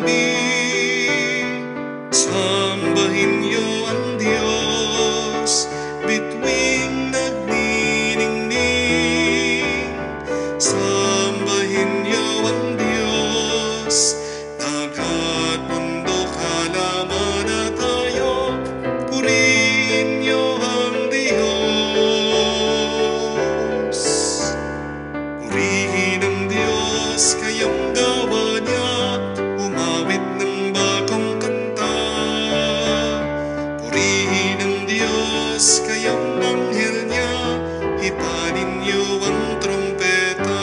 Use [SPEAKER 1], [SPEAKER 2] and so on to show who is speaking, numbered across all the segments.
[SPEAKER 1] daigdig. Sambahin niyo ang Diyos, bituing nagniningning. Sambahin niyo ang Diyos, dagat, bundok, halaman at hayop. Purihin niyo ang Diyos. Purihin ang Diyos, kayong gawa niya, umawit ng bagong kanta. Purihin ang Diyos, kayong anghel niya, hipanin niyo ang trumpeta.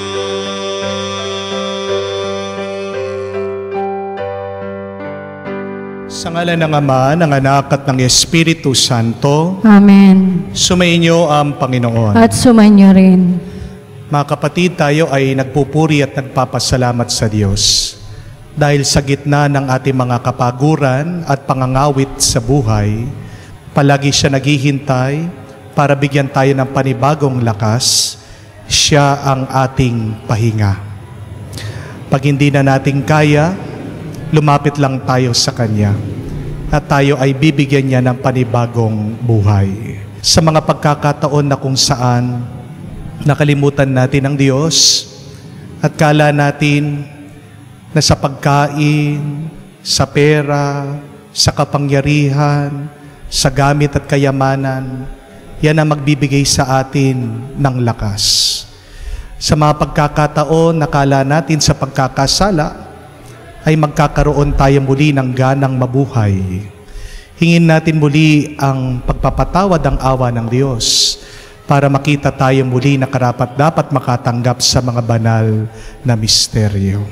[SPEAKER 2] Sa ngalan ng Ama, ng Anak at ng Espiritu Santo,
[SPEAKER 3] Amen.
[SPEAKER 2] sumainyo ang Panginoon.
[SPEAKER 3] At sumainyo rin.
[SPEAKER 2] Mga kapatid, tayo ay nagpupuri at nagpapasalamat sa Diyos. Dahil sa gitna ng ating mga kapaguran at pangangawit sa buhay, palagi siya naghihintay para bigyan tayo ng panibagong lakas. Siya ang ating pahinga. Pag hindi na natin kaya, lumapit lang tayo sa Kanya at tayo ay bibigyan niya ng panibagong buhay. Sa mga pagkakataon na kung saan nakalimutan natin ang Diyos at kala natin na sa pagkain, sa pera, sa kapangyarihan, sa gamit at kayamanan, yan ang magbibigay sa atin ng lakas. Sa mga pagkakataon na kala natin sa pagkakasala, ay magkakaroon tayo muli ng ganang mabuhay. Hingin natin muli ang pagpapatawad ng awa ng Diyos para makita tayo muli na karapat-dapat makatanggap sa mga banal na misteryo.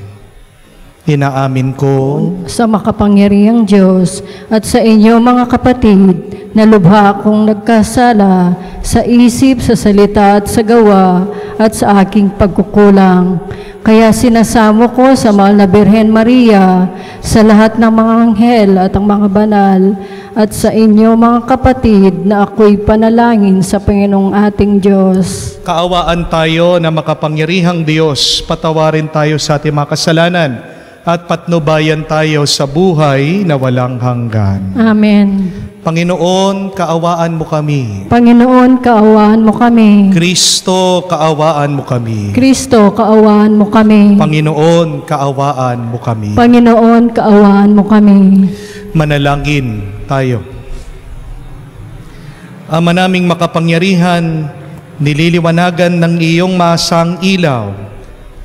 [SPEAKER 2] Inaamin ko
[SPEAKER 3] Sa makapangyarihang Diyos at sa inyo mga kapatid, na lubha akong nagkasala sa isip, sa salita at sa gawa at sa aking pagkukulang. Kaya sinasamo ko sa mahal na Birhen Maria, sa lahat ng mga anghel at ang mga banal, at sa inyo mga kapatid, na ako'y panalangin sa Panginoong ating Diyos.
[SPEAKER 2] kaawaan tayo na makapangyarihang Diyos, patawarin tayo sa ating mga kasalanan at patnubayan tayo sa buhay na walang hanggan.
[SPEAKER 3] Amen.
[SPEAKER 2] Panginoon, kaawaan mo kami.
[SPEAKER 3] Panginoon, kaawaan mo kami.
[SPEAKER 2] Kristo, kaawaan mo kami.
[SPEAKER 3] Kristo, kaawaan mo kami.
[SPEAKER 2] Panginoon, kaawaan mo kami.
[SPEAKER 3] Panginoon, kaawaan mo kami.
[SPEAKER 2] Manalangin tayo. Ama naming makapangyarihan, nililiwanagan ng iyong masang ilaw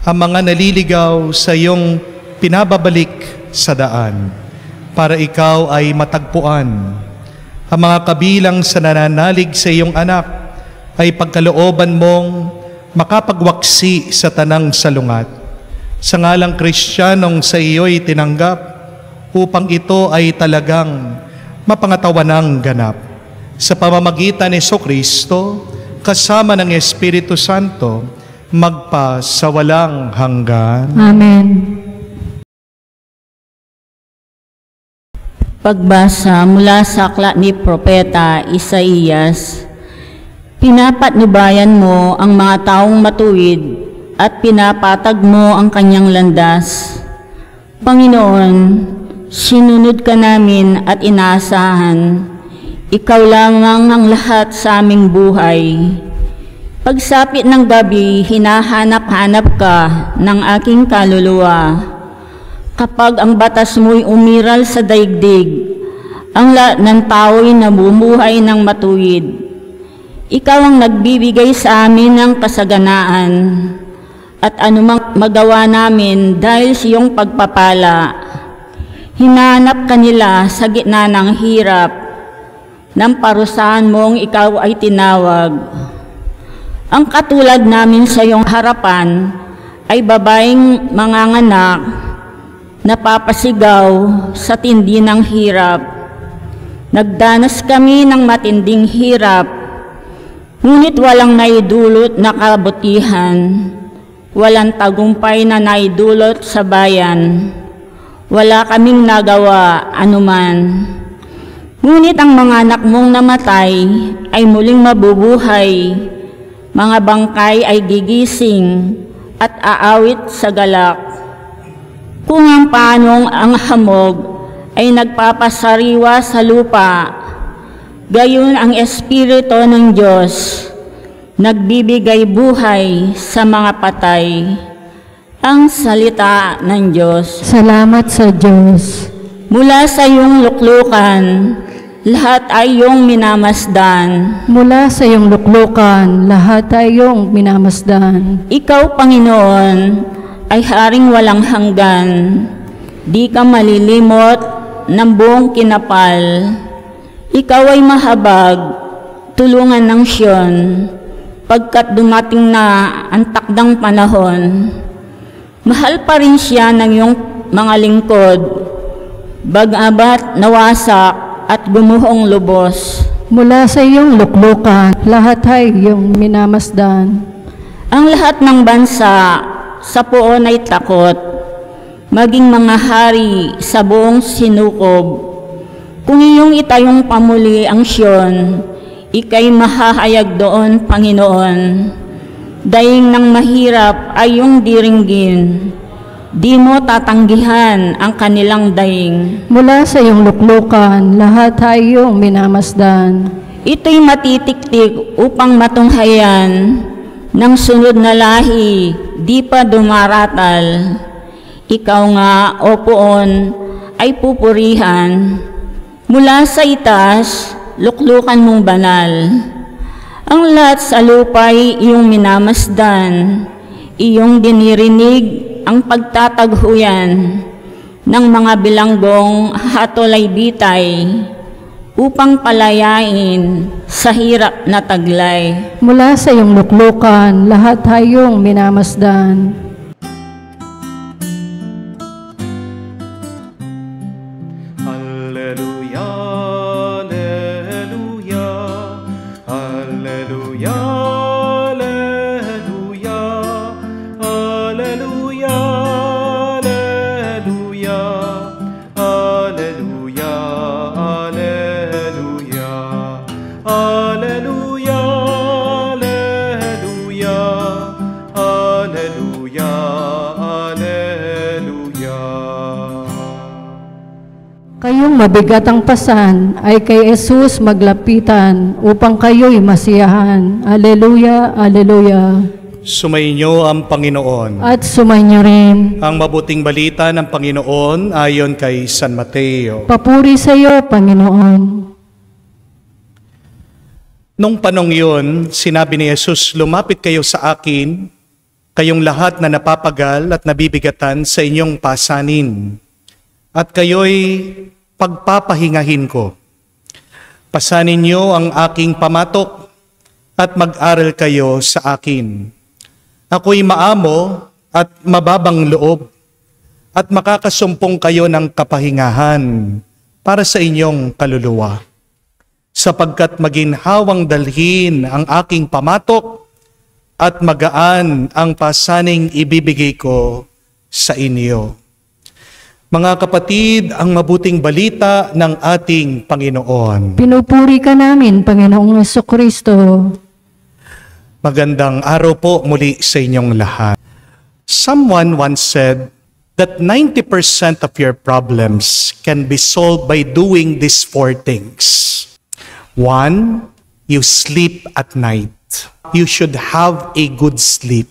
[SPEAKER 2] ang mga naliligaw sa iyong pinababalik sa daan para ikaw ay matagpuan. Ang mga kabilang sa nananalig sa iyong anak ay pagkalooban mong makapagwaksi sa tanang salungat. Sa ngalang Kristiyanong sa iyo'y tinanggap upang ito ay talagang mapangatawanang ganap. Sa pamamagitan ni Jesucristo, kasama ng Espiritu Santo, magpa sa walang hanggan.
[SPEAKER 3] Amen.
[SPEAKER 4] Pagbasa mula sa aklat ni Propeta Isaías. Pinapatnubayan mo ang mga taong matuwid at pinapatag mo ang kanyang landas. Panginoon, sinunod ka namin at inaasahan. Ikaw lamang ang lahat sa aming buhay. Pagsapit ng gabi, hinahanap-hanap ka ng aking kaluluwa. Kapag ang batas mo'y umiral sa daigdig, ang lahat ng tao'y namumuhay ng matuwid. Ikaw ang nagbibigay sa amin ng kasaganaan, at anumang magawa namin dahil sa iyong pagpapala. Hinanap ka nila sa gitna ng hirap, ng parusahan mong ikaw ay tinawag. Ang katulad namin sa iyong harapan ay babaeng manganganak, napapasigaw sa tindi ng hirap. Nagdanas kami ng matinding hirap, ngunit walang naidulot na kabutihan. Walang tagumpay na naidulot sa bayan. Wala kaming nagawa anuman. Ngunit ang mga anak mong namatay ay muling mabubuhay. Mga bangkay ay gigising at aawit sa galak. Kung ang panong ang hamog ay nagpapasariwa sa lupa, gayon ang Espiritu ng Diyos nagbibigay buhay sa mga patay. Ang salita ng Diyos.
[SPEAKER 3] Salamat sa Diyos.
[SPEAKER 4] Mula sa iyong luklukan, lahat ay iyong minamasdan.
[SPEAKER 3] Mula sa iyong luklukan, lahat ay iyong minamasdan.
[SPEAKER 4] Ikaw, Panginoon, ay haring walang hanggan. Di ka malilimot ng buong kinapal. Ikaw ay mahabag, tulungan ng Siyon, pagkat dumating na ang takdang panahon. Mahal pa rin siya ng iyong mga lingkod, bagamat nawasak at gumuhong lubos.
[SPEAKER 3] Mula sa iyong luklukan, lahat ay iyong minamasdan.
[SPEAKER 4] Ang lahat ng bansa sa poon ay takot, maging mga hari sa buong sinukob. Kung iyong itayong pamuli ang Siyon, ika'y mahahayag doon, Panginoon. Daing ng mahirap ay iyong diringgin, di mo tatanggihan ang kanilang daing.
[SPEAKER 3] Mula sa iyong luklukan, lahat ay iyong minamasdan.
[SPEAKER 4] Ito'y matitiktik upang matunghayan ng sunod na lahi, di pa dumaratal. Ikaw nga, o poon, ay pupurihan. Mula sa itaas, luklukan mong banal. Ang lahat sa lupa'y iyong minamasdan, iyong dinirinig ang pagtataghuyan ng mga bilanggong hatolay bitay upang palayain sa hirap na taglay.
[SPEAKER 3] Mula sa iyong luklukan, lahat ay iyong minamasdan.
[SPEAKER 2] Hallelujah, Hallelujah, Hallelujah, Hallelujah, Hallelujah, Hallelujah, Hallelujah, Hallelujah, Hallelujah, Hallelujah.
[SPEAKER 3] Kayong mabigat ang pasan ay kay Jesus maglapitan upang kayo'y masiyahan. Aleluya, aleluya.
[SPEAKER 2] Sumainyo ang Panginoon.
[SPEAKER 3] At sumainyo rin.
[SPEAKER 2] Ang mabuting balita ng Panginoon ayon kay San Mateo.
[SPEAKER 3] Papuri sa iyo, Panginoon.
[SPEAKER 2] Nung panong yun, sinabi ni Jesus, lumapit kayo sa akin, kayong lahat na napapagal at nabibigatan sa inyong pasanin, at kayo'y pagpapahingahin ko. Pasanin niyo ang aking pamatok at mag-aral kayo sa akin. Ako'y maamo at mababang loob at makakasumpong kayo ng kapahingahan para sa inyong kaluluwa. Sapagkat maginhawang dalhin ang aking pamatok at magaan ang pasaning ibibigay ko sa inyo. Mga kapatid, ang mabuting balita ng ating Panginoon.
[SPEAKER 3] Pinupuri ka namin, Panginoong Jesucristo.
[SPEAKER 2] Magandang araw po muli sa inyong lahat. Someone once said that 90% of your problems can be solved by doing these 4 things. 1, you sleep at night. You should have a good sleep.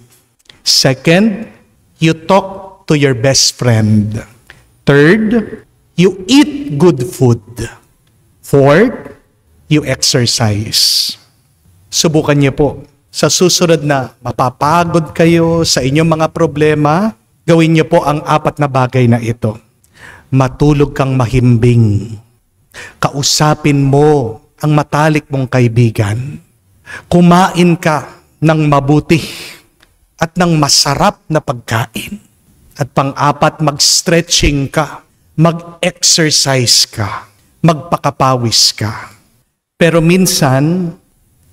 [SPEAKER 2] 2, you talk to your best friend. 3, you eat good food. 4, you exercise. Subukan niyo po. Sa susunod na mapapagod kayo sa inyong mga problema, gawin niyo po ang 4 na bagay na ito. Matulog kang mahimbing. Kausapin mo ang matalik mong kaibigan. Kumain ka ng mabuti at ng masarap na pagkain. At pang-4, mag-stretching ka, mag-exercise ka, magpakapawis ka. Pero minsan,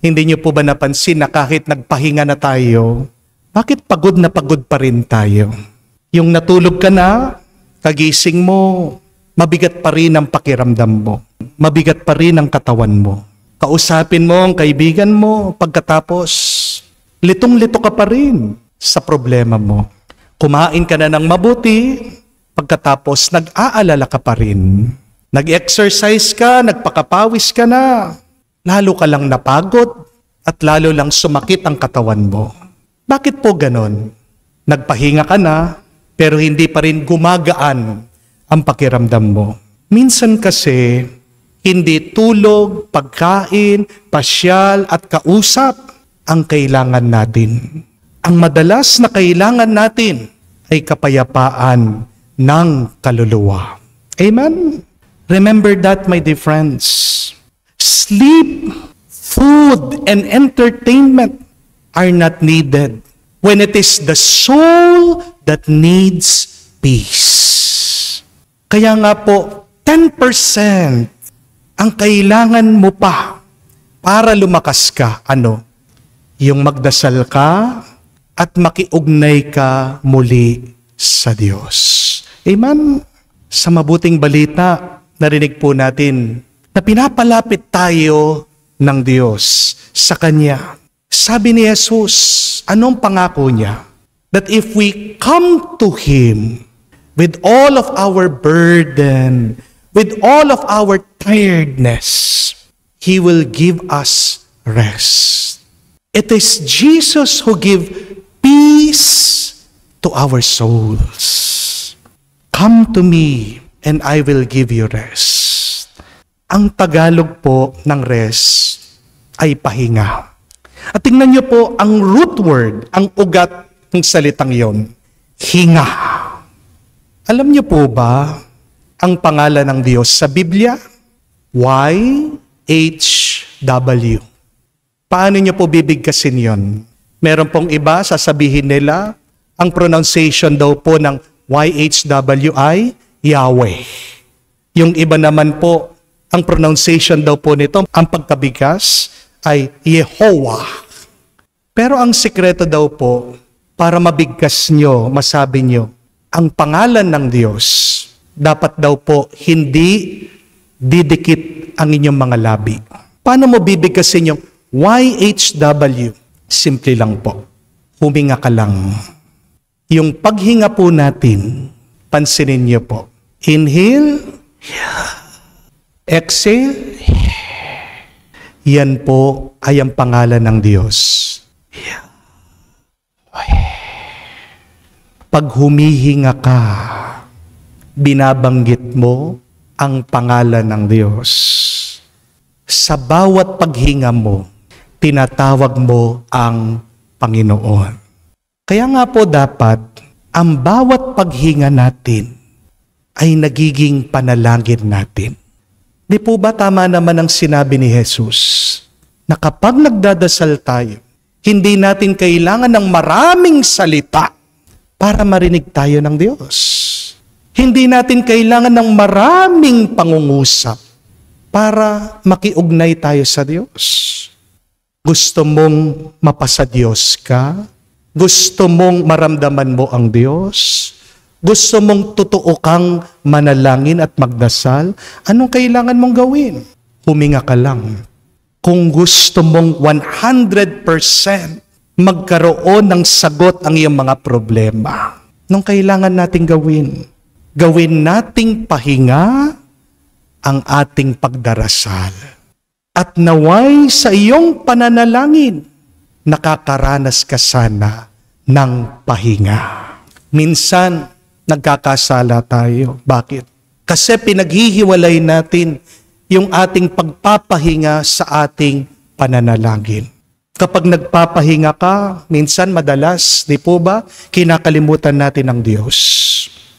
[SPEAKER 2] hindi niyo po ba napansin na kahit nagpahinga na tayo, bakit pagod na pagod pa rin tayo? Yung natulog ka na, kagising mo, mabigat pa rin ang pakiramdam mo. Mabigat pa rin ang katawan mo. Kausapin mo ang kaibigan mo, pagkatapos, litong-lito ka pa rin sa problema mo. Kumain ka na ng mabuti, Pagkatapos, nag-aalala ka pa rin. Nag-exercise ka, nagpakapawis ka na. Lalo ka lang napagod at lalo lang sumakit ang katawan mo. Bakit po ganon? Nagpahinga ka na, pero hindi pa rin gumagaan ang pakiramdam mo. Minsan kasi, hindi tulog, pagkain, pasyal at kausap ang kailangan natin. Ang madalas na kailangan natin ay kapayapaan ng kaluluwa. Amen? Remember that, my dear friends. Sleep, food, and entertainment are not needed when it is the soul that needs peace. Kaya nga po, 10% ang kailangan mo pa para lumakas ka. Ano? Yung magdasal ka at makiugnay ka muli sa Diyos. Amen? Sa mabuting balita, narinig po natin na pinapalapit tayo ng Diyos sa Kanya. Sabi ni Jesus, anong pangako niya? That if we come to Him with all of our burden, with all of our tiredness, He will give us rest. It is Jesus who gives peace to our souls. Come to me and I will give you rest. Ang Tagalog po ng rest ay pahinga. At tingnan niyo po ang root word, ang ugat ng salitang yon, hinga. Alam niyo po ba ang pangalan ng Diyos sa Biblia? YHW. Paano niyo po bibigkasin yon? Meron pong iba, sasabihin nila, ang pronunciation daw po ng YHW ay Yahweh. Yung iba naman po, ang pronunciation daw po nito, ang pagkabigas ay Yehovah. Pero ang sikreto daw po, para mabigkas nyo, masabi nyo, ang pangalan ng Diyos, dapat daw po hindi didikit ang inyong mga labi. Paano mo bibigkasin yung YHW? Simple lang po. Huminga ka lang. Yung paghinga po natin, pansinin niyo po. Inhale, exhale, yan po ay ang pangalan ng Diyos. Pag humihinga ka, binabanggit mo ang pangalan ng Diyos. Sa bawat paghinga mo, tinatawag mo ang Panginoon. Kaya nga po dapat, ang bawat paghinga natin ay nagiging panalangin natin. Di po ba tama naman ang sinabi ni Jesus na kapag nagdadasal tayo, hindi natin kailangan ng maraming salita para marinig tayo ng Diyos. Hindi natin kailangan ng maraming pangungusap para makiugnay tayo sa Diyos. Gusto mong mapasa Diyos ka? Gusto mong maramdaman mo ang Diyos? Gusto mong totoo kang manalangin at magdasal? Anong kailangan mong gawin? Huminga ka lang. Kung gusto mong 100% magkaroon ng sagot ang iyong mga problema, anong kailangan nating gawin? Gawin nating pahinga ang ating pagdarasal. At naway sa iyong pananalangin, nakakaranas ka sana ng pahinga. Minsan, nagkakasala tayo. Bakit? Kasi pinaghihiwalay natin yung ating pagpapahinga sa ating pananalangin. Kapag nagpapahinga ka, minsan madalas, di po ba, kinakalimutan natin ang Diyos.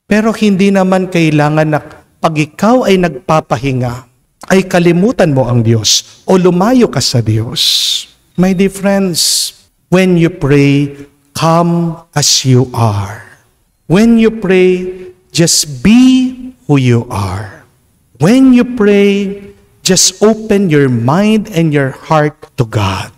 [SPEAKER 2] Pero hindi naman kailangan na pag ikaw ay nagpapahinga, ay kalimutan mo ang Diyos o lumayo ka sa Diyos. My dear friends, when you pray, come as you are. When you pray, just be who you are. When you pray, just open your mind and your heart to God.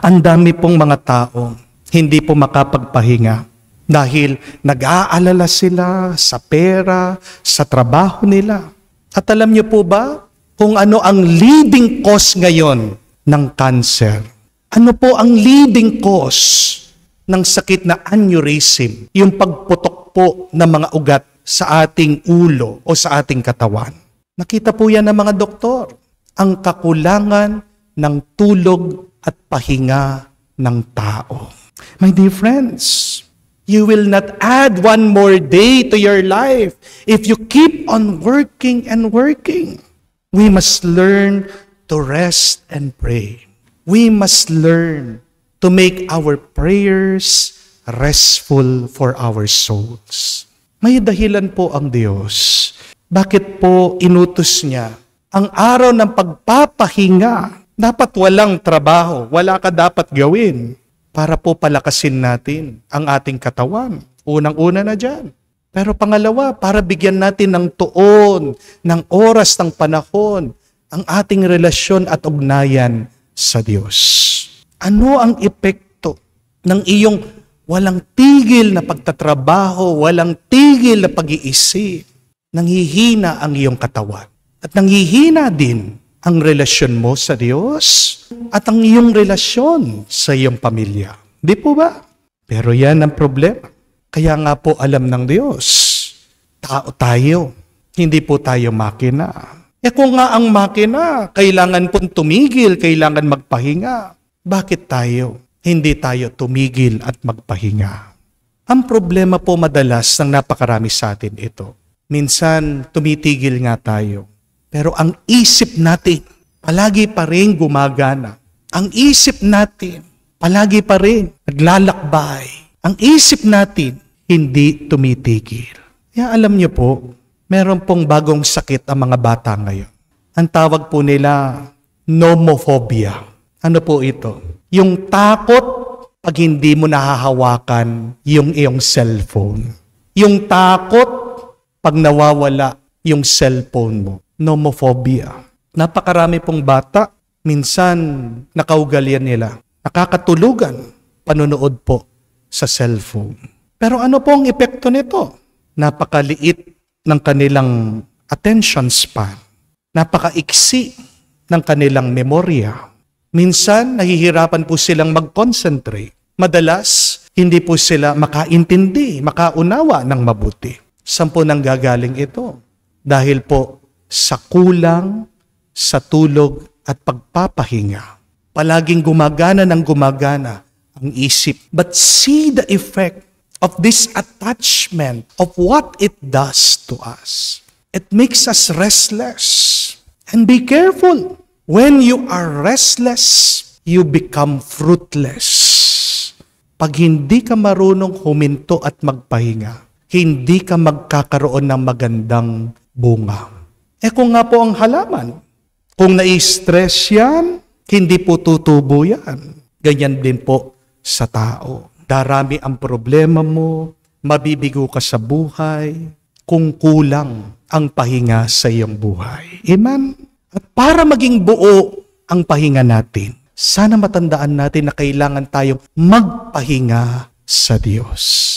[SPEAKER 2] Ang dami pong mga tao, hindi po makapagpahinga dahil nag-aalala sila sa pera, sa trabaho nila. At alam niyo po ba kung ano ang leading cause ngayon ng cancer? Ano po ang leading cause ng sakit na aneurysm? Yung pagputok po ng mga ugat sa ating ulo o sa ating katawan. Nakita po yan ng mga doktor. Ang kakulangan ng tulog at pahinga ng tao. My dear friends, you will not add one more day to your life if you keep on working and working. We must learn to rest and pray. We must learn to make our prayers restful for our souls. May dahilan po ang Diyos. Bakit po inutos niya ang araw ng pagpapahinga? Dapat walang trabaho, wala ka dapat gawin para po palakasin natin ang ating katawan. Unang-una na dyan. Pero pangalawa, para bigyan natin ng tuon, ng oras, ng panahon, ang ating relasyon at ugnayan sa Diyos. Ano ang epekto ng iyong walang tigil na pagtatrabaho, walang tigil na pag-iisip? Nanghihina ang iyong katawan. At nanghihina din ang relasyon mo sa Diyos at ang iyong relasyon sa iyong pamilya. Di po ba? Pero yan ang problema. Kaya nga po alam ng Diyos, tao tayo, hindi po tayo makina. Kung nga ang makina, kailangan pong tumigil, kailangan magpahinga. Bakit tayo? Hindi tayo tumigil at magpahinga. Ang problema po madalas ng napakarami sa atin ito. Minsan, tumitigil nga tayo. Pero ang isip natin, palagi pa rin gumagana. Ang isip natin, palagi pa rin naglalakbay. Ang isip natin, hindi tumitigil. Kaya alam niyo po, meron pong bagong sakit ang mga bata ngayon. Ang tawag po nila, nomophobia. Ano po ito? Yung takot pag hindi mo nahahawakan yung iyong cellphone. Yung takot pag nawawala yung cellphone mo. Nomophobia. Napakarami pong bata, minsan nakaugalian nila. Nakakatulugan, panonood po sa cellphone. Pero ano po ang epekto nito? Napakaliit ng kanilang attention span. Napakaiksi ng kanilang memorya. Minsan, nahihirapan po silang mag-concentrate. Madalas, hindi po sila makaintindi, makaunawa ng mabuti. Saan po nanggagaling ito? Dahil po sa kulang, sa tulog at pagpapahinga. Palaging gumagana ng gumagana ang isip. But see the effect of this attachment, of what it does to us. It makes us restless. And be careful. When you are restless, you become fruitless. Pag hindi ka marunong huminto at magpahinga, hindi ka magkakaroon ng magandang bunga. Kung nga po ang halaman, kung nai-stress yan, hindi po tutubo yan. Ganyan din po sa tao. Darami ang problema mo, mabibigo ka sa buhay, kung kulang ang pahinga sa iyong buhay. Amen? At para maging buo ang pahinga natin, sana matandaan natin na kailangan tayong magpahinga sa Diyos.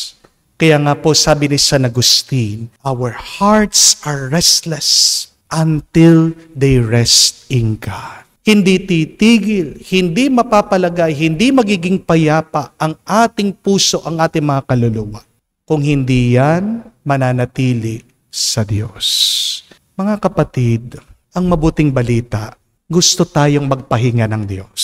[SPEAKER 2] Kaya nga po sabi ni San Agustin, our hearts are restless until they rest in God. Hindi titigil, hindi mapapalagay, hindi magiging payapa ang ating puso, ang ating mga kaluluwa. Kung hindi yan, mananatili sa Diyos. Mga kapatid, ang mabuting balita, gusto tayong magpahinga ng Diyos.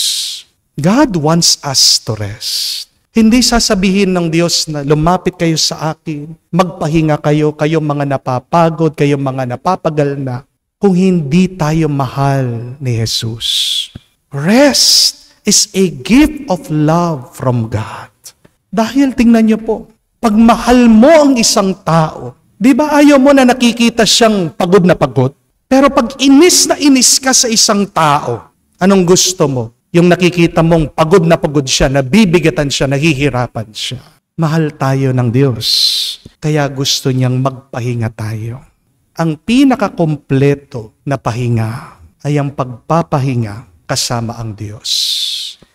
[SPEAKER 2] God wants us to rest. Hindi sasabihin ng Diyos na lumapit kayo sa akin, magpahinga kayo, kayong mga napapagod, kayong mga napapagal na, kung hindi tayo mahal ni Jesus. Rest is a gift of love from God. Dahil tingnan niyo po, pag mahal mo ang isang tao, di ba ayaw mo na nakikita siyang pagod na pagod? Pero pag inis na inis ka sa isang tao, anong gusto mo? Yung nakikita mong pagod na pagod siya, nabibigatan siya, nahihirapan siya. Mahal tayo ng Diyos, kaya gusto niyang magpahinga tayo. Ang pinakakompleto na pahinga ay ang pagpapahinga kasama ang Diyos.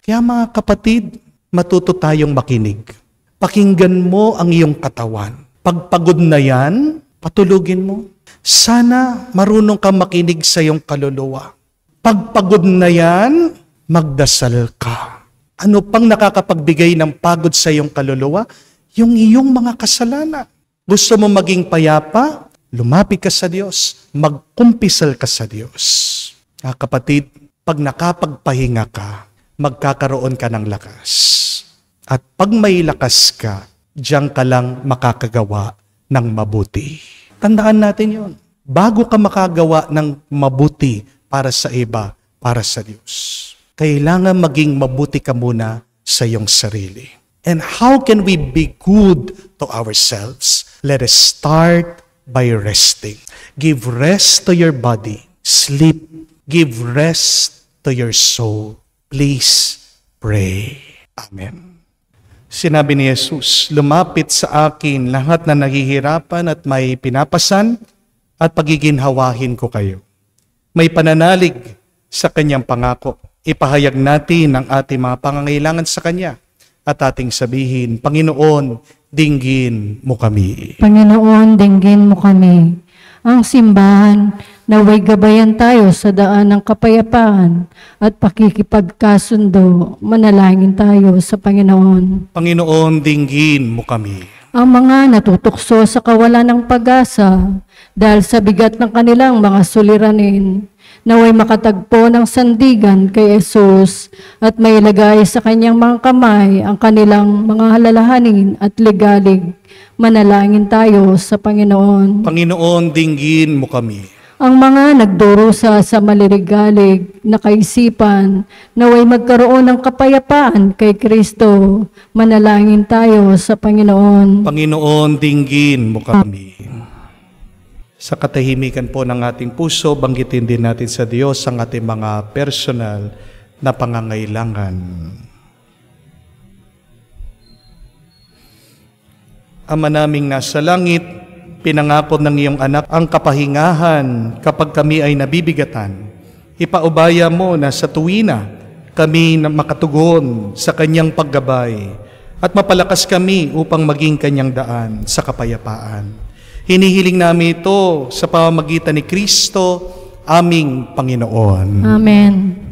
[SPEAKER 2] Kaya mga kapatid, matuto tayong makinig. Pakinggan mo ang iyong katawan. Pag pagod na yan, patulugin mo. Sana marunong kang makinig sa iyong kaluluwa. Pag pagod na yan, magdasal ka. Ano pang nakakapagbigay ng pagod sa iyong kaluluwa? Yung iyong mga kasalanan. Gusto mo maging payapa? Lumapit ka sa Diyos. Magkumpisal ka sa Diyos. Kapatid, pag nakapagpahinga ka, magkakaroon ka ng lakas. At pag may lakas ka, diyan ka lang makakagawa ng mabuti. Tandaan natin yon. Bago ka makagawa ng mabuti para sa iba, para sa Diyos, kailangan maging mabuti ka muna sa iyong sarili. And how can we be good to ourselves? Let us start by resting. Give rest to your body. Sleep. Give rest to your soul. Please pray. Amen. Sinabi ni Jesus, lumapit sa akin lahat na naghihirapan at may pinapasan at pagiginhawahin ko kayo. May pananalig sa kanyang pangako. Ipahayag natin ang ating mga pangangailangan sa kanya at ating sabihin, Panginoon, dinggin mo kami.
[SPEAKER 3] Panginoon, dinggin mo kami. Ang simbahan, naway gabayan tayo sa daan ng kapayapaan at pakikipagkasundo. Manalangin tayo sa Panginoon.
[SPEAKER 2] Panginoon, dinggin mo kami.
[SPEAKER 3] Ang mga natutukso sa kawalan ng pag-asa dahil sa bigat ng kanilang mga suliranin, naway makatagpo ng sandigan kay Jesus at may ilagay sa kanyang mga kamay ang kanilang mga halalahanin at ligalig. Manalangin tayo sa Panginoon.
[SPEAKER 2] Panginoon, dinggin mo kami.
[SPEAKER 3] Ang mga nagdurusa sa maliligalig na kaisipan, naway magkaroon ng kapayapaan kay Kristo. Manalangin tayo sa Panginoon.
[SPEAKER 2] Panginoon, dinggin mo kami. Sa katahimikan po ng ating puso, banggitin din natin sa Diyos ang ating mga personal na pangangailangan. Ama naming nasa langit, pinangako ng iyong anak ang kapahingahan kapag kami ay nabibigatan. Ipaubaya mo na sa tuwina kami na makatugon sa kanyang paggabay at mapalakas kami upang maging kanyang daan sa kapayapaan. Hinihiling namin ito sa pamamagitan ni Kristo, aming Panginoon.
[SPEAKER 3] Amen.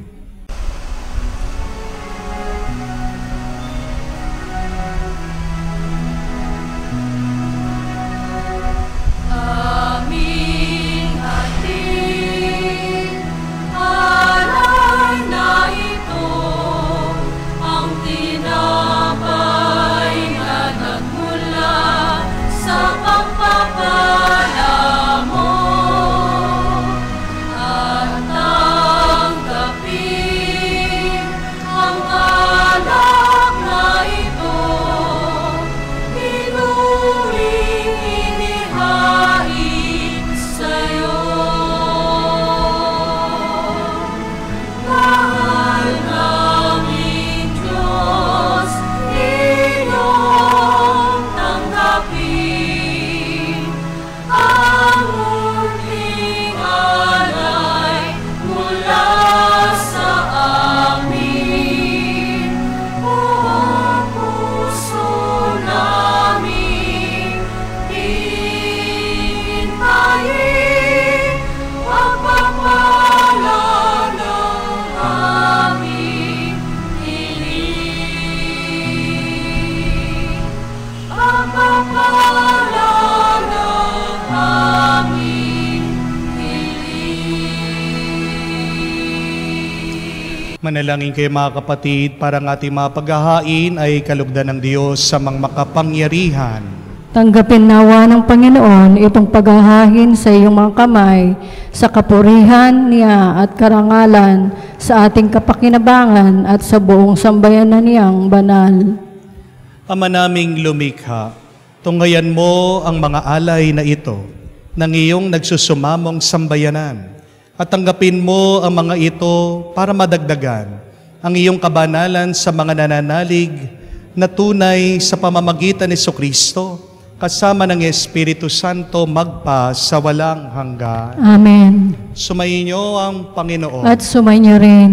[SPEAKER 2] Manalangin kayo mga kapatid, para ang ating mga paghahain ay kalugdan ng Diyos sa mga makapangyarihan.
[SPEAKER 3] Tanggapin nawa ng Panginoon itong paghahain sa iyong mga kamay, sa kapurihan niya at karangalan, sa ating kapakinabangan at sa buong sambayanan niyang banal.
[SPEAKER 2] Ama naming lumikha, tunghayan mo ang mga alay na ito ng iyong nagsusumamong sambayanan. At tanggapin mo ang mga ito para madagdagan ang iyong kabanalan sa mga nananalig na tunay sa pamamagitan ni Jesucristo, kasama ng Espiritu Santo magpa sa walang hanggan.
[SPEAKER 3] Amen.
[SPEAKER 2] Sumayin niyo ang Panginoon.
[SPEAKER 3] At sumayin rin.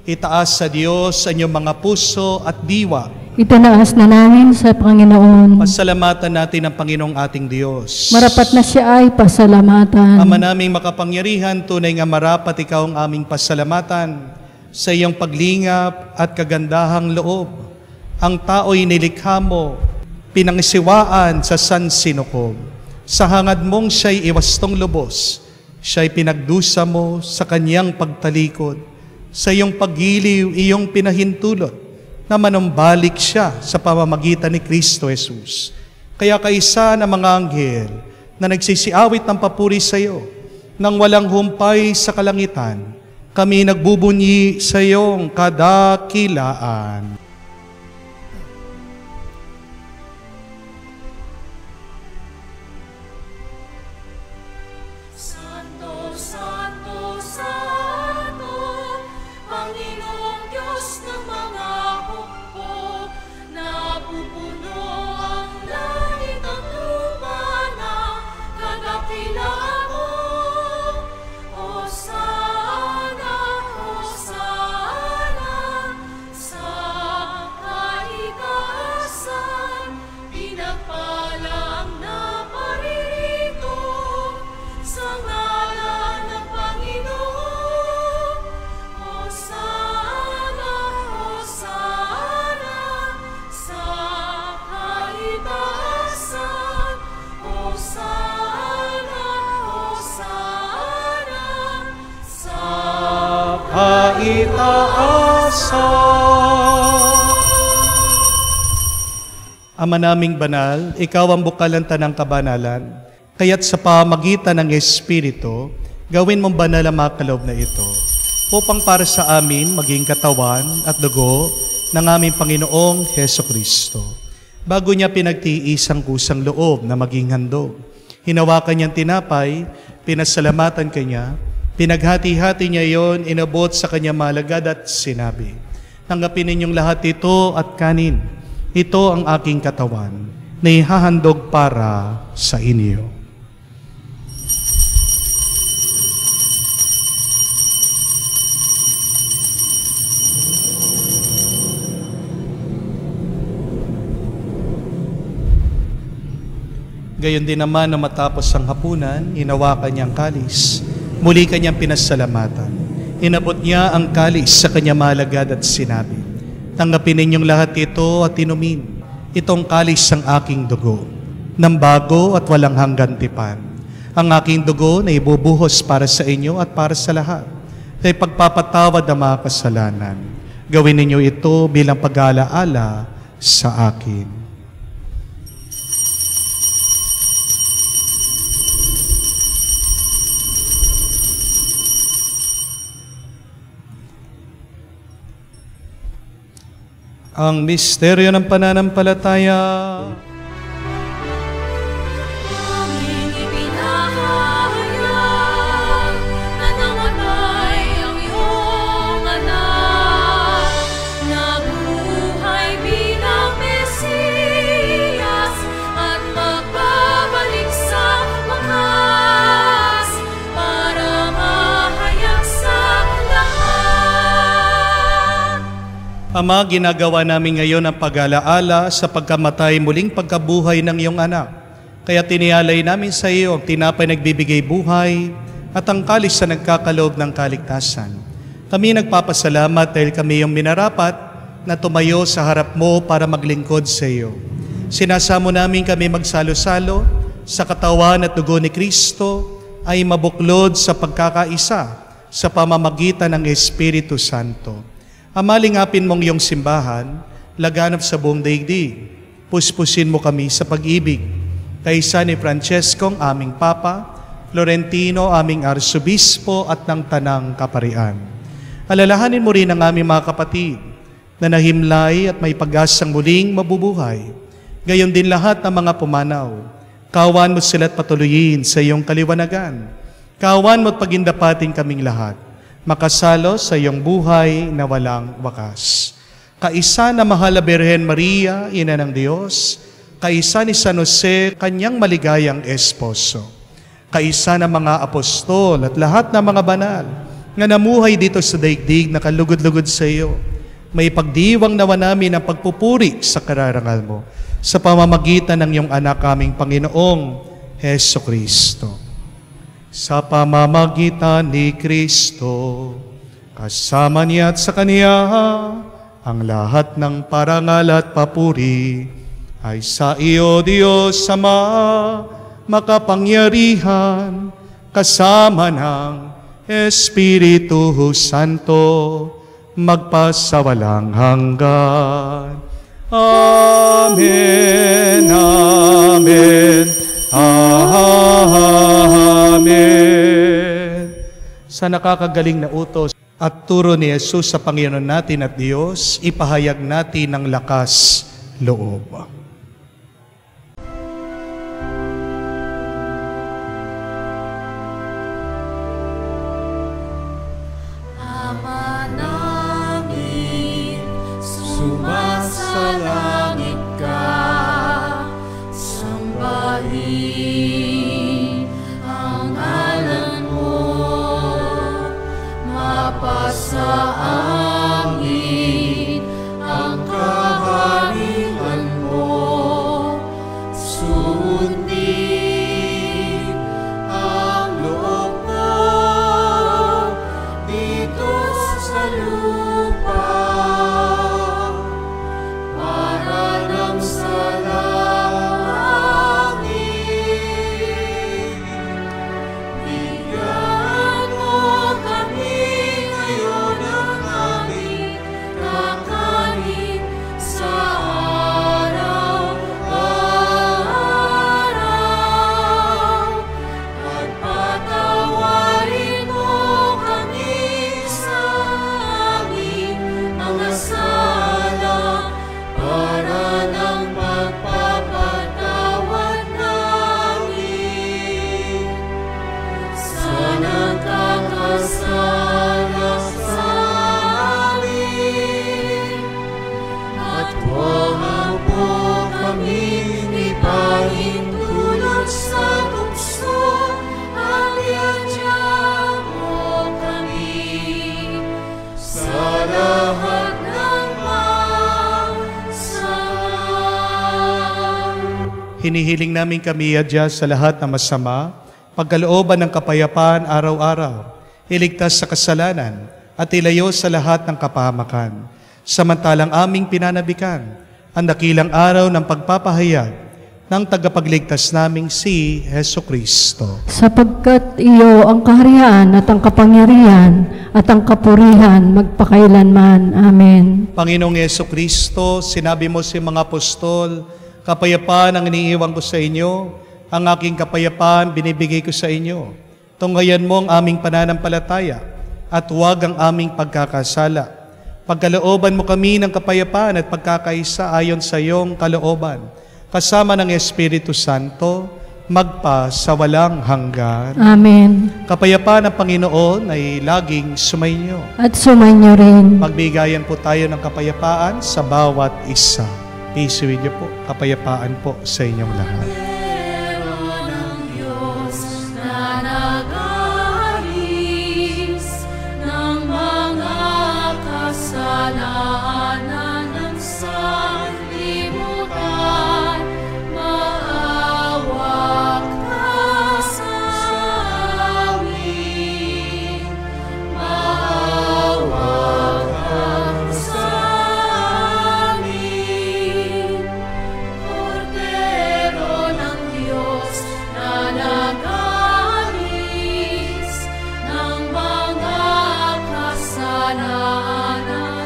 [SPEAKER 2] Itaas sa Diyos ang inyong mga puso at diwa.
[SPEAKER 3] Itinaas na namin sa Panginoon.
[SPEAKER 2] Pasalamatan natin ang Panginoong ating Diyos.
[SPEAKER 3] Marapat na siya ay pasalamatan.
[SPEAKER 2] Ama naming makapangyarihan, tunay nga marapat ikaw ang aming pasalamatan sa iyong paglingap at kagandahang loob. Ang tao'y nilikha mo pinangisiwaan sa San Sinocob. Sa hangad mong siya'y iwastong lubos, siya'y pinagdusa mo sa kanyang pagtalikod. Sa iyong paggiliw, iyong pinahintulot, na manumbalik siya sa pamamagitan ni Kristo Jesus. Kaya kaisa ng mga anghel na nagsisiawit ng papuri sa iyo, nang walang humpay sa kalangitan, kami nagbubunyi sa iyong kadakilaan. Ama naming banal, ikaw ang bukalanta ng kabanalan, kaya't sa pamagitan ng Espiritu, gawin mong banal ang mga kaloob na ito, upang para sa amin maging katawan at dugo ng aming Panginoong Heso Kristo. Bago niya pinagtiis ang kusang loob na maging handog, hinawakan niyang tinapay, pinasalamatan kanya, pinaghati-hati niya yon, inabot sa kanya malagad at sinabi, "Tanggapin ninyong lahat ito at kanin. Ito ang aking katawan na ihahandog para sa inyo." Gayon din naman na matapos ang hapunan, hinawakan niya ang kalis. Muli kanyang pinasalamatan. Inabot niya ang kalis sa kanya malagad at sinabi, "Tanggapin ninyong lahat ito at inumin. Itong kalis ang aking dugo, ng bago at walang hanggan tipan. Ang aking dugo na ibubuhos para sa inyo at para sa lahat, kay pagpapatawad ng mga kasalanan. Gawin ninyo ito bilang pag-aalaala sa akin." Ang misteryo ng pananampalataya.
[SPEAKER 5] Aming ipinahayag na namatay ang iyong anak, nabuhay bilang Mesiyas at magbabalik sa wakas para mahayag sa lahat.
[SPEAKER 2] Ama, ginagawa namin ngayon ang pag-alaala sa pagkamatay muling pagkabuhay ng iyong anak. Kaya tinialay namin sa iyo ang tinapay nagbibigay buhay at ang kalis na nagkakaloob ng kaligtasan. Kami nagpapasalamat dahil kami yung minarapat na tumayo sa harap mo para maglingkod sa iyo. Sinasamo namin kami magsalo-salo sa katawan at dugo ni Kristo ay mabuklod sa pagkakaisa sa pamamagitan ng Espiritu Santo. Amalingapin mong iyong simbahan, laganap sa buong daigdig. Puspusin mo kami sa pag-ibig. Kaisa ni Francesco, aming Papa, Florentino, aming Arsobispo at ng Tanang Kaparian. Alalahanin mo rin ang aming mga kapatid na nahimlay at may pag-asang muling mabubuhay. Gayon din lahat ng mga pumanaw. Kawan mo sila't patuloyin sa iyong kaliwanagan. Kawan mo't pagindapatin kaming lahat. Makasalo sa iyong buhay na walang wakas. Kaisa na mahal na Birhen Maria, Ina ng Diyos, kaisa ni San Jose, kanyang maligayang esposo, kaisa ng mga apostol at lahat ng mga banal nga namuhay dito sa daigdig na kalugod-lugod sa iyo, may pagdiwang nawa namin ang pagpupuri sa kararangal mo sa pamamagitan ng iyong anak aming Panginoong Heso Kristo. Sa pamamagitan ni Kristo, kasama niya at sa Kaniya, ang lahat ng parangal at papuri ay sa iyo, Diyos Ama, makapangyarihan, kasama ng Espiritu Santo, magpasawalang hanggan. Amen, amen, amen. Sa nakakagaling na utos at turo ni Jesus sa Panginoon natin at Diyos, ipahayag natin ng lakas loob.
[SPEAKER 5] Ama namin, sumasalangit ka, sambahin ang ngalan mo, mapasa amin ang kaharian mo, sundin ang loob mo dito sa lupa, para nang sa langit. Bigyan mo kami ngayon ng aming kakanin sa araw-araw, at patawarin mo kami sa aming mga sala, para nang magpapatawad namin sa nagkakasala sa amin. At huwag mo kaming ipahintulot sa tukso, at iadya mo kami sa lahat ng masama.
[SPEAKER 2] Hinihiling namin kami adya sa lahat ng masama, pagkalooban ng kapayapaan araw-araw, iligtas sa kasalanan, at ilayo sa lahat ng kapahamakan. Samantalang aming pinanabikan ang dakilang araw ng pagpapahayag ng tagapagligtas naming si Heso Kristo.
[SPEAKER 3] Sapagkat iyo ang kaharian at ang kapangyarihan at ang kapurihan magpakailanman. Amen.
[SPEAKER 2] Panginoong Heso Kristo, sinabi mo sa mga apostol, kapayapaan ang iniiwan ko sa inyo, ang aking kapayapaan binibigay ko sa inyo. Tunghayan mo ang aming pananampalataya at huwag ang aming pagkakasala. Pagkalooban mo kami ng kapayapaan at pagkakaisa ayon sa iyong kalooban, kasama ng Espiritu Santo, magpa sa walang hanggan.
[SPEAKER 3] Amen.
[SPEAKER 2] Kapayapaan ng Panginoon ay laging sumainyo.
[SPEAKER 3] At sumainyo rin.
[SPEAKER 2] Magbigayan po tayo ng kapayapaan sa bawat isa. Isuwin niyo po, kapayapaan po sa inyong lahat.
[SPEAKER 5] Pero ng Diyos na nag-aalis ng mga kasalanan ng sanlibutan, maawa ka sa amin, maawa ka sa amin. Kordero ng Diyos na nag-aalis ng mga kasalanan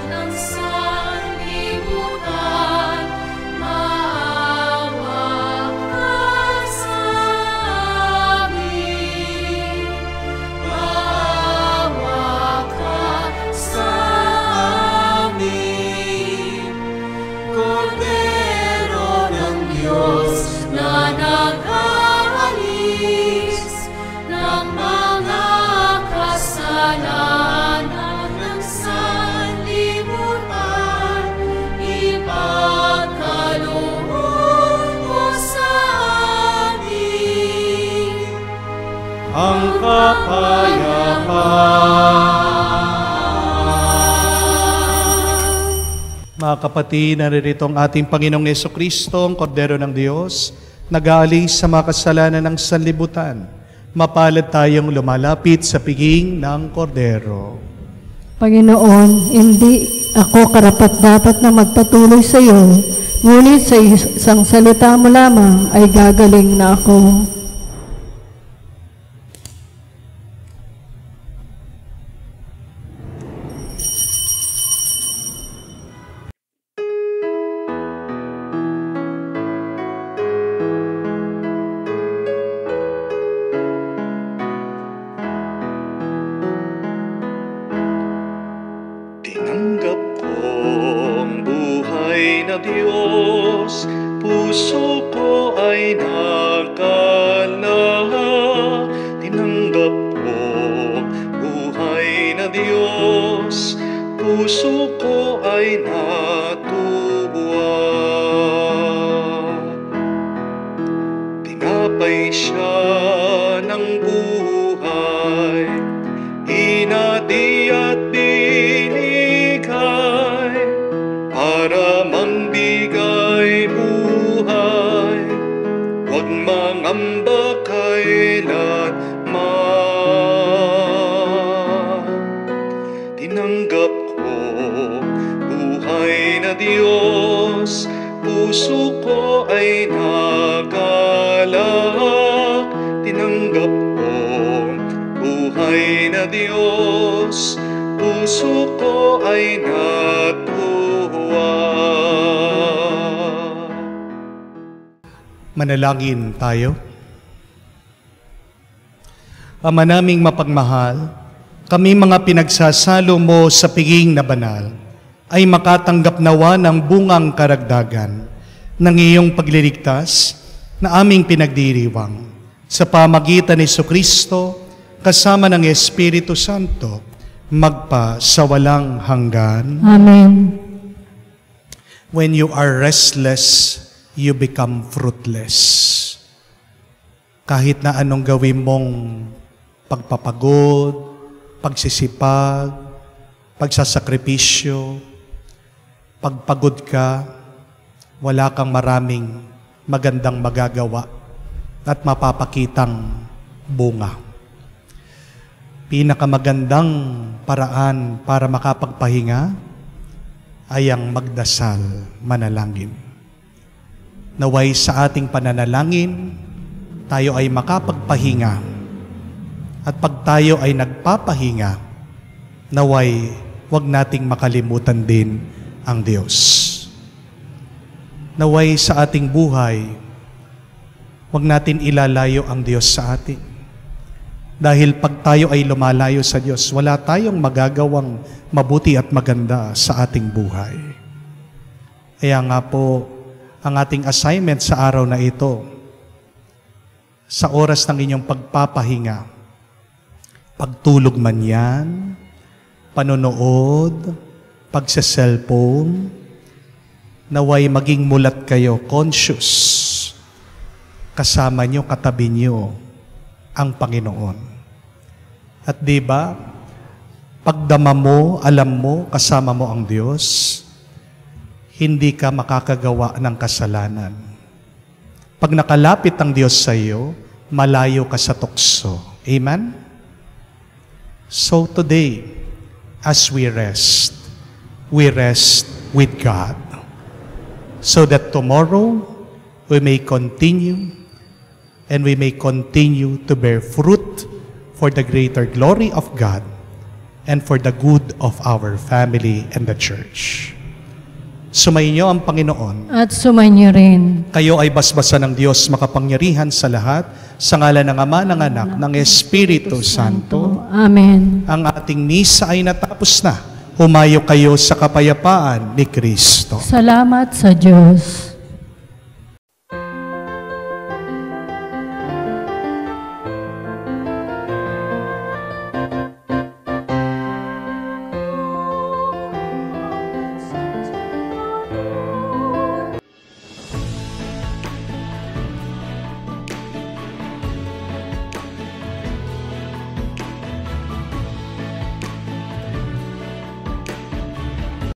[SPEAKER 5] ng sanlibutan, maawa ka sa amin, maawa ka sa amin. Kordero ng Diyos na nag-aalis ng mga kasalanan ng sanlibutan, ipagkaloob mo sa amin
[SPEAKER 2] Ang kapayapaan. Mga kapatid, naririto ang ating Panginoong Jesucristo, ang Kordero ng Diyos, nag-aalis sa mga kasalanan ng sanlibutan. Mapalad tayong lumalapit sa piging ng Kordero.
[SPEAKER 3] Panginoon, hindi ako karapat-dapat na magpatuloy sa iyo, Ngunit sa isang salita mo lamang ay gagaling na ako.
[SPEAKER 1] Tinanggap ko ang buhay na Diyos, puso ko ay nakalaya. Tinanggap ko ang buhay na Diyos, puso ko ay natuwa. Tinapay siya ng buhay, hinati at binigay para mangbigay buhay. Huwag mangamba kailanman. Tinanggap ko buhay na Diyos, puso ko ay nagalak. Tinanggap ko buhay na Diyos, puso ko ay natuwa.
[SPEAKER 2] Manalangin tayo. Ama naming mapagmahal, kami mga pinagsasalo mo sa piging na banal, ay makatanggap nawa ng bungang karagdagan ng iyong pagliligtas na aming pinagdiriwang sa pamagitan ni Jesucristo kasama ng Espiritu Santo, magpa sa walang hanggan.
[SPEAKER 3] Amen.
[SPEAKER 2] When you are restless, you become fruitless. Kahit na anong gawin mong pagpapagod, pagsisipag, pagsasakripisyo, pagpagod ka, wala kang maraming magandang magagawa at mapapakitang bunga. Pinakamagandang paraan para makapagpahinga ay ang magdasal, manalangin. Naway sa ating pananalangin, tayo ay makapagpahinga. At pag tayo ay nagpapahinga, naway huwag nating makalimutan din ang Diyos. Naway sa ating buhay, huwag natin ilalayo ang Diyos sa atin. Dahil pag tayo ay lumalayo sa Diyos, wala tayong magagawang mabuti at maganda sa ating buhay. Kaya nga po, ang ating assignment sa araw na ito, sa oras ng inyong pagpapahinga, pagtulog man yan, panonood, pagsa-cellphone, naway maging mulat kayo, conscious, kasama nyo, katabi nyo, ang Panginoon. At di ba, pagdama mo, alam mo, kasama mo ang Diyos, hindi ka makakagawa ng kasalanan. Pag nakalapit ang Diyos sa iyo, malayo ka sa tukso. Amen? So today, as we rest with God, so that tomorrow, we may continue and we may continue to bear fruit for the greater glory of God and for the good of our family and the church. Sumainyo ang Panginoon.
[SPEAKER 3] At sumainyo rin.
[SPEAKER 2] Kayo ay basbasan ng Diyos makapangyarihan sa lahat, sa ngalan ng Ama, ng Anak, ng Espiritu Santo.
[SPEAKER 3] Amen.
[SPEAKER 2] Ang ating misa ay natapos na. Humayo kayo sa kapayapaan ni Kristo.
[SPEAKER 3] Salamat sa Diyos.